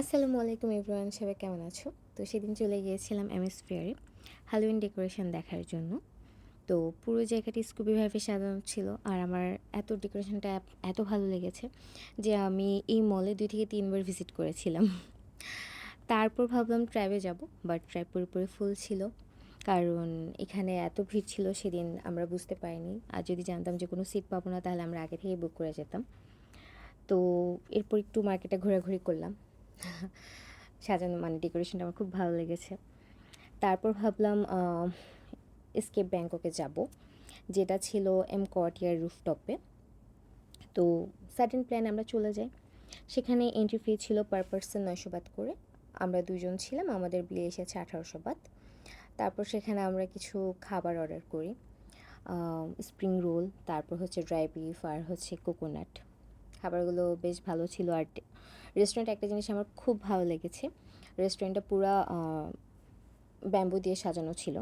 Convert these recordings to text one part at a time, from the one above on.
আসসালামু আলাইকুম এভরিওয়ান, সবাই কেমন আছো? তো সেদিন চলে গিয়েছিলাম এমএস ফেয়ারে হ্যালোউইন ডেকোরেশন দেখার জন্য। তো পুরো জায়গাটি স্কুবি ভাইভে সাজানো ছিল, আর আমার এত ডেকোরেশনটা এত ভালো লেগেছে যে আমি এই মলে 2 থেকে 3 বার ভিজিট করেছিলাম। তারপর ভাবলাম ট্রাইবে যাব, বাট ট্রাইব পুরোপুরি ফুল ছিল, কারণ এখানে এত ভিড় ছিল সেদিন আমরা বুঝতে পারিনি। আর যদি জানতাম যে কোনো সিট পাবো না তাহলে আমরা আগে থেকেই বুক করে যেতাম। তো এরপর একটু মার্কেটে ঘোরাঘুরি করলাম। সাজানো মানে ডেকোরেশনটা আমার খুব ভালো লেগেছে। তারপর ভাবলাম এসকেপ ব্যাংককে যাব, যেটা ছিল এম কোয়ার্টিয়ার রুফটপে। তো সাডেন প্ল্যান আমরা চলে যাই। সেখানে এন্ট্রি ফি ছিল পার পার্সন 900 বাত করে। আমরা দুজন ছিলাম, আমাদের বিল এসেছে 1800 বাত। তারপর সেখানে আমরা কিছু খাবার অর্ডার করি, স্প্রিং রোল, তারপর হচ্ছে ড্রাই বিফ, আর হচ্ছে কোকোনাট। খাবারগুলো বেশ ভালো ছিল। আর রেস্টুরেন্টে একটা জিনিস আমার খুব ভালো লেগেছে, রেস্টুরেন্টটা পুরা ব্যাম্বু দিয়ে সাজানো ছিল।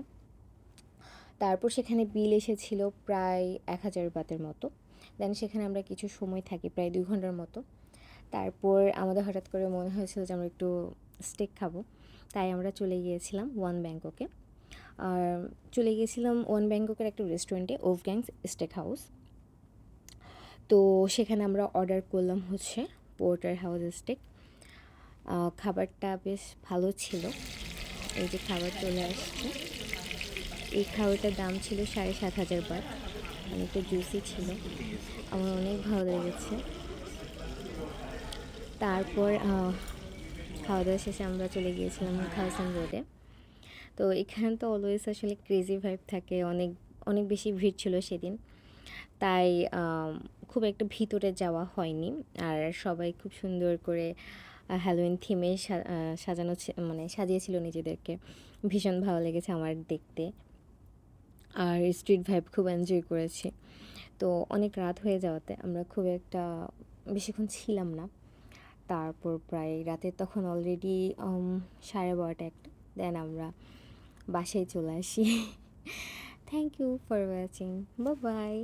তারপর সেখানে বিল এসেছিল প্রায় 1000 বাতের মতো। দেন সেখানে আমরা কিছু সময় থাকি, প্রায় 2 ঘন্টার মতো। তারপর আমাদের হঠাৎ করে মনে হয়েছিল যে আমরা একটু স্টেক খাবো, তাই আমরা চলে গিয়েছিলাম ওয়ান ব্যাংককে। আর চলে গিয়েছিলাম ওয়ান ব্যাংককের একটা রেস্টুরেন্টে, ওভগ্যাংস স্টেক হাউস। তো সেখানে আমরা অর্ডার করলাম হচ্ছে পোর্টার হাউস স্টেক। খাবারটা বেশ ভালো ছিল। এই যে খাবার চলে আসছে। এই খাবারটার দাম ছিল 7500 বাত। অনেকটা জুসি ছিল, আমার অনেক ভালো লেগেছে। তারপর খাওয়া দাওয়া শেষে আমরা চলে গিয়েছিলাম খাওসান রোডে। তো এখানে তো অলওয়েজ আসলে ক্রেজি ভাইব থাকে, অনেক অনেক বেশি ভিড় ছিল সেদিন, তাই খুব একটা ভিতরে যাওয়া হয়নি। আর সবাই খুব সুন্দর করে হ্যালোইন থিমে সাজানো মানে সাজিয়েছিল নিজেদেরকে। ভীষণ ভালো লেগেছে আমার দেখতে। আর স্ট্রিট ভাইব খুব এনজয় করেছি। তো অনেক রাত হয়ে যাওয়াতে আমরা খুব একটা বেশিক্ষণ ছিলাম না। তারপর প্রায় রাতে তখন অলরেডি 12:30-1টা। দেন আমরা বাসায় চলে আসি। Thank you for watching, bye by.